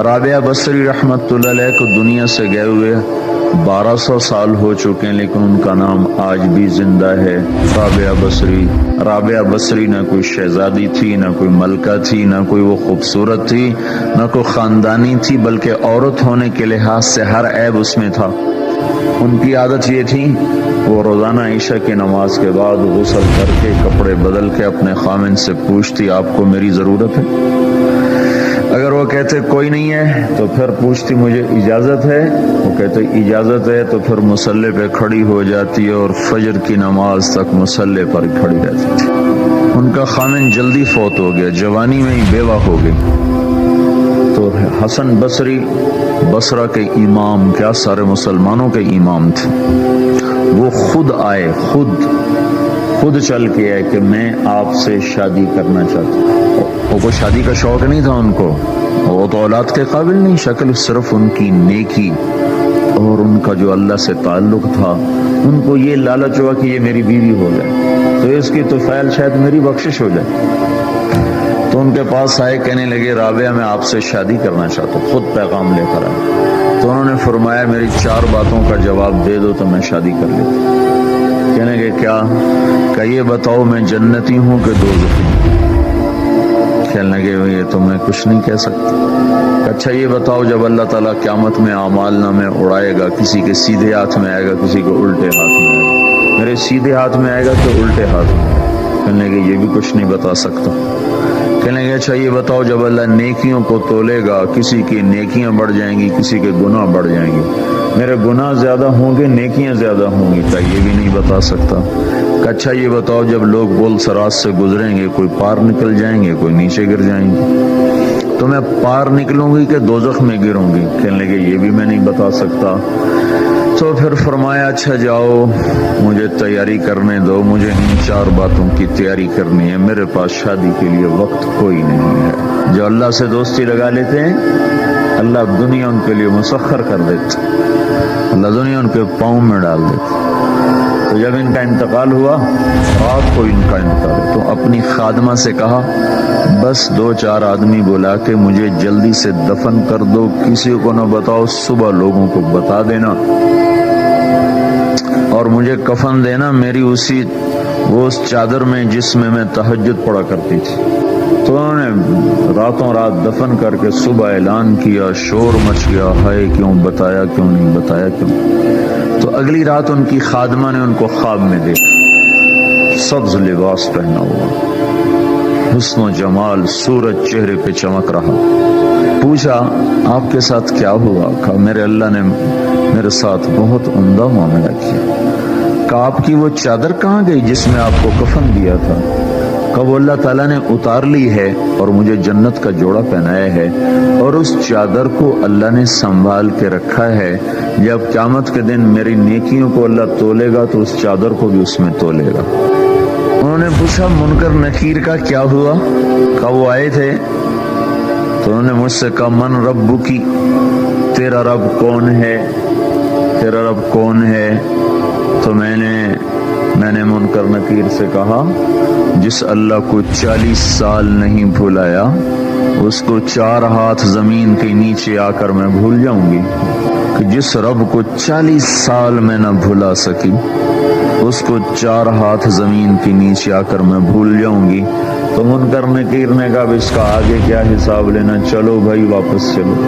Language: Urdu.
رابعہ بصری رحمۃ اللہ علیہ کو دنیا سے گئے ہوئے 1200 سال ہو چکے ہیں، لیکن ان کا نام آج بھی زندہ ہے، رابعہ بصری۔ رابعہ بصری نہ کوئی شہزادی تھی، نہ کوئی ملکہ تھی، نہ کوئی وہ خوبصورت تھی، نہ کوئی خاندانی تھی، بلکہ عورت ہونے کے لحاظ سے ہر عیب اس میں تھا۔ ان کی عادت یہ تھی، وہ روزانہ عشاء کی نماز کے بعد غسل کر کے کپڑے بدل کے اپنے خامن سے پوچھتی آپ کو میری ضرورت ہے؟ اگر وہ کہتے کوئی نہیں ہے تو پھر پوچھتی مجھے اجازت ہے؟ وہ کہتے اجازت ہے تو پھر مصلی پہ کھڑی ہو جاتی اور فجر کی نماز تک مصلی پر کھڑی رہتی تھی۔ ان کا خامن جلدی فوت ہو گیا، جوانی میں ہی بیوہ ہو گئی، تو حسن بصری بصرہ کے امام، کیا سارے مسلمانوں کے امام تھے، وہ خود آئے، خود چل کے آئے کہ میں آپ سے شادی کرنا چاہتا ہوں۔ وہ کوئی شادی کا شوق نہیں تھا ان کو، وہ تو اولاد کے قابل نہیں، شکل صرف ان کی نیکی اور ان کا جو اللہ سے تعلق تھا، ان کو یہ لالچ ہوا کہ یہ میری بیوی ہو جائے تو اس کی طفیل شاید میری بخشش ہو جائے۔ تو ان کے پاس آئے، کہنے لگے رابعہ میں آپ سے شادی کرنا چاہتا ہوں، خود پیغام لے کر آئے۔ تو انہوں نے فرمایا میری 4 باتوں کا جواب دے دو تو میں شادی کر لیتا ہوں۔ کہنے لگے کیا؟ کہ یہ بتاؤ میں جنتی ہوں کہ دوزخی ہوں؟ کہنے لگے یہ تو میں کچھ نہیں کہہ سکتا۔ اچھا یہ بتاؤ جب اللہ تعالیٰ قیامت میں اعمال نامے اڑائے گا، کسی کے سیدھے ہاتھ میں آئے گا، کسی کو الٹے ہاتھ میں آئے گا، میرے سیدھے ہاتھ میں آئے گا کہ الٹے ہاتھ میں؟ کہنے لگے یہ بھی کچھ نہیں بتا سکتا۔ کہنے لگے اچھا یہ بتاؤ جب اللہ نیکیوں کو تولے گا، کسی کی نیکیاں بڑھ جائیں گی، کسی کے گناہ بڑھ جائیں گے، میرے گناہ زیادہ ہوں گے نیکیاں زیادہ ہوں گی؟ کہ یہ بھی نہیں بتا سکتا۔ کہ اچھا یہ بتاؤ جب لوگ بول سرات سے گزریں گے، کوئی پار نکل جائیں گے، کوئی نیچے گر جائیں گے، تو میں پار نکلوں گی کہ دوزخ میں گروں گی؟ کہنے لگے یہ بھی میں نہیں بتا سکتا۔ تو پھر فرمایا اچھا جاؤ مجھے تیاری کرنے دو، مجھے ان 4 باتوں کی تیاری کرنی ہے، میرے پاس شادی کے لیے وقت کوئی نہیں ہے۔ جو اللہ سے دوستی لگا لیتے ہیں اللہ دنیا ان کے لیے مسخر کر دیتے، اللہ دنیا ان کے پاؤں میں ڈال دیتے۔ تو جب ان کا انتقال ہوا، رات کو ان کا انتقال، تو اپنی خادمہ سے کہا بس 2-4 آدمی بلا کے مجھے جلدی سے دفن کر دو، کسی کو نہ بتاؤ، صبح لوگوں کو بتا دینا اور مجھے کفن دینا میری وہ اس چادر میں جس میں تہجد پڑھا کرتی تھی۔ تو انہوں نے راتوں رات دفن کر کے صبح اعلان کیا، شور مچ گیا، ہائے کیوں بتایا، کیوں نہیں بتایا، کیوں؟ تو اگلی رات ان کی خادمہ نے ان کو خواب میں دیکھا، سبز لباس پہنا ہوا، حسن و جمال، سورج چہرے پہ چمک رہا۔ پوچھا آپ کے ساتھ کیا ہوا؟ کہا میرے اللہ نے میرے ساتھ بہت عمدہ معاملہ کیا۔ کہا آپ کی وہ چادر کہاں گئی جس میں آپ کو کفن دیا تھا؟ کہا وہ اللہ تعالیٰ نے اتار لی ہے اور مجھے جنت کا جوڑا پہنایا ہے، اور اس چادر کو اللہ نے سنبھال کے رکھا ہے، جب قیامت کے دن میری نیکیوں کو اللہ تولے گا تو اس چادر کو بھی اس میں تولے گا۔ انہوں نے پوچھا منکر نکیر کا کیا ہوا؟ کہا وہ آئے تھے تو انہوں نے مجھ سے کہا من ربکی، تیرا رب کون ہے، تیرا رب کون ہے؟ تو میں نے منکر نکیر سے کہا جس اللہ کو 40 سال نہیں بھلایا اس کو 4 ہاتھ زمین کے نیچے آ کر میں بھول جاؤں گی؟ کہ جس رب کو 40 سال میں نہ بھلا سکی اس کو 4 ہاتھ زمین کے نیچے آ کر میں بھول جاؤں گی؟ تو منکر نکیر نے کہا اس کا آگے کیا حساب لینا، چلو بھائی واپس چلو۔